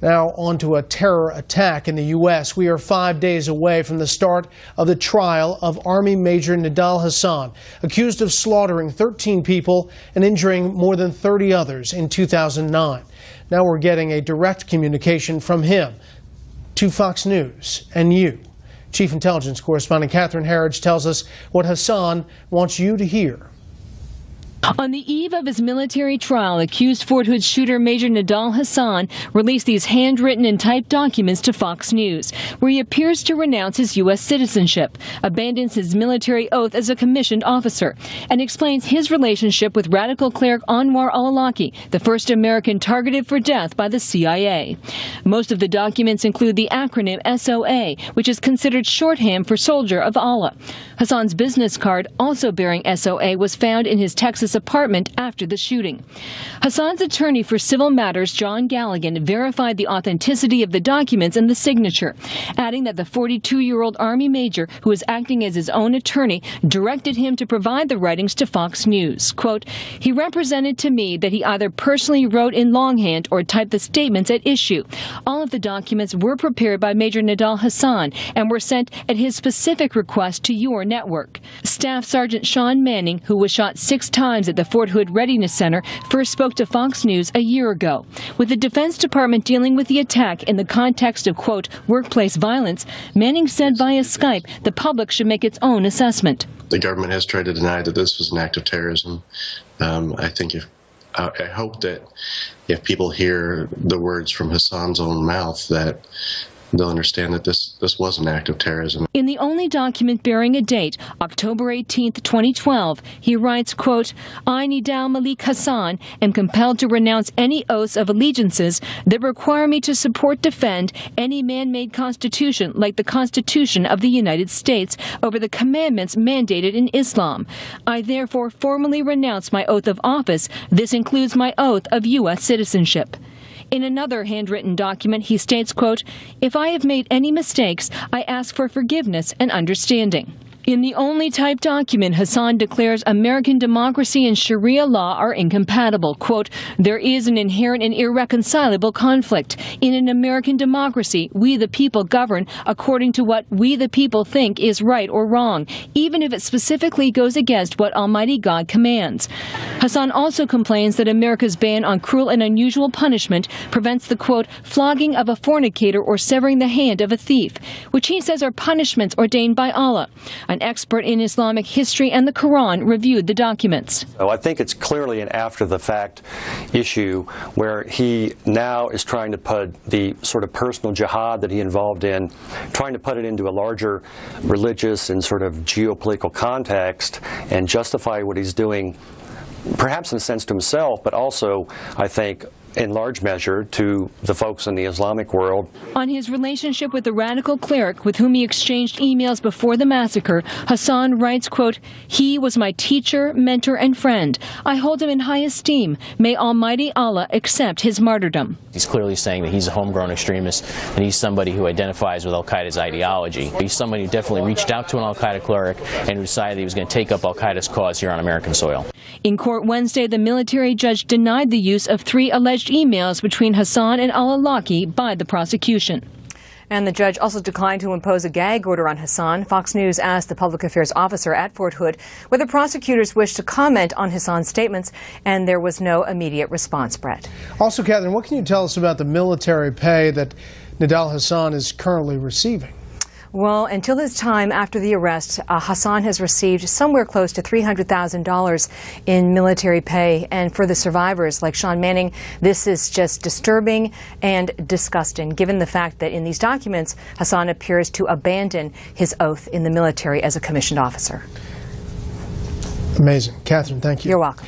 Now on to a terror attack in the U.S. We are 5 days away from the start of the trial of Army Major Nidal Hasan, accused of slaughtering 13 people and injuring more than 30 others in 2009. Now we're getting a direct communication from him to Fox News and you. Chief Intelligence Correspondent Catherine Herridge tells us what Hasan wants you to hear. On the eve of his military trial, accused Fort Hood shooter Major Nidal Hasan released these handwritten and typed documents to Fox News, where he appears to renounce his U.S. citizenship, abandons his military oath as a commissioned officer, and explains his relationship with radical cleric Anwar al-Awlaki, the first American targeted for death by the CIA. Most of the documents include the acronym SOA, which is considered shorthand for Soldier of Allah. Hasan's business card, also bearing SOA, was found in his Texas apartment after the shooting. Hasan's attorney for civil matters, John Galligan, verified the authenticity of the documents and the signature, adding that the 42-year-old Army major, who was acting as his own attorney, directed him to provide the writings to Fox News. Quote, "He represented to me that he either personally wrote in longhand or typed the statements at issue. All of the documents were prepared by Major Nidal Hasan and were sent at his specific request to your network." Staff Sergeant Sean Manning, who was shot 6 times at the Fort Hood Readiness Center, first spoke to Fox News a year ago. With the Defense Department dealing with the attack in the context of, quote, workplace violence, Manning said via Skype the public should make its own assessment. The government has tried to deny that this was an act of terrorism. I hope that if people hear the words from Hasan's own mouth, that they'll understand that this was an act of terrorism. In the only document bearing a date, October 18, 2012, he writes, quote, "I, Nidal Malik Hasan, am compelled to renounce any oaths of allegiances that require me to support, defend any man-made constitution like the Constitution of the United States over the commandments mandated in Islam. I therefore formally renounce my oath of office. This includes my oath of U.S. citizenship." In another handwritten document, he states, quote, "If I have made any mistakes, I ask for forgiveness and understanding." In the only typed document, Hasan declares American democracy and Sharia law are incompatible. Quote, "There is an inherent and irreconcilable conflict. In an American democracy, we the people govern according to what we the people think is right or wrong, even if it specifically goes against what Almighty God commands." Hasan also complains that America's ban on cruel and unusual punishment prevents the, quote, "flogging of a fornicator or severing the hand of a thief," which he says are punishments ordained by Allah. An expert in Islamic history and the Quran reviewed the documents. So I think it's clearly an after-the-fact issue where he now is trying to put the sort of personal jihad that he involved in, trying to put it into a larger religious and sort of geopolitical context and justify what he's doing, perhaps in a sense to himself, but also, I think, in large measure to the folks in the Islamic world. On his relationship with the radical cleric with whom he exchanged emails before the massacre, Hasan writes, quote, "He was my teacher, mentor, and friend. I hold him in high esteem. May Almighty Allah accept his martyrdom." He's clearly saying that he's a homegrown extremist and he's somebody who identifies with al-Qaeda's ideology. He's somebody who definitely reached out to an al-Qaeda cleric and who decided he was going to take up al-Qaeda's cause here on American soil. In court Wednesday, the military judge denied the use of 3 alleged emails between Hasan and al-Awlaki by the prosecution. And the judge also declined to impose a gag order on Hasan. Fox News asked the public affairs officer at Fort Hood whether prosecutors wished to comment on Hasan's statements, and there was no immediate response, Brett. Also, Catherine, what can you tell us about the military pay that Nidal Hasan is currently receiving? Well, until his time after the arrest, Hasan has received somewhere close to $300,000 in military pay. And for the survivors like Sean Manning, this is just disturbing and disgusting, given the fact that in these documents, Hasan appears to abandon his oath in the military as a commissioned officer. Amazing. Catherine, thank you. You're welcome.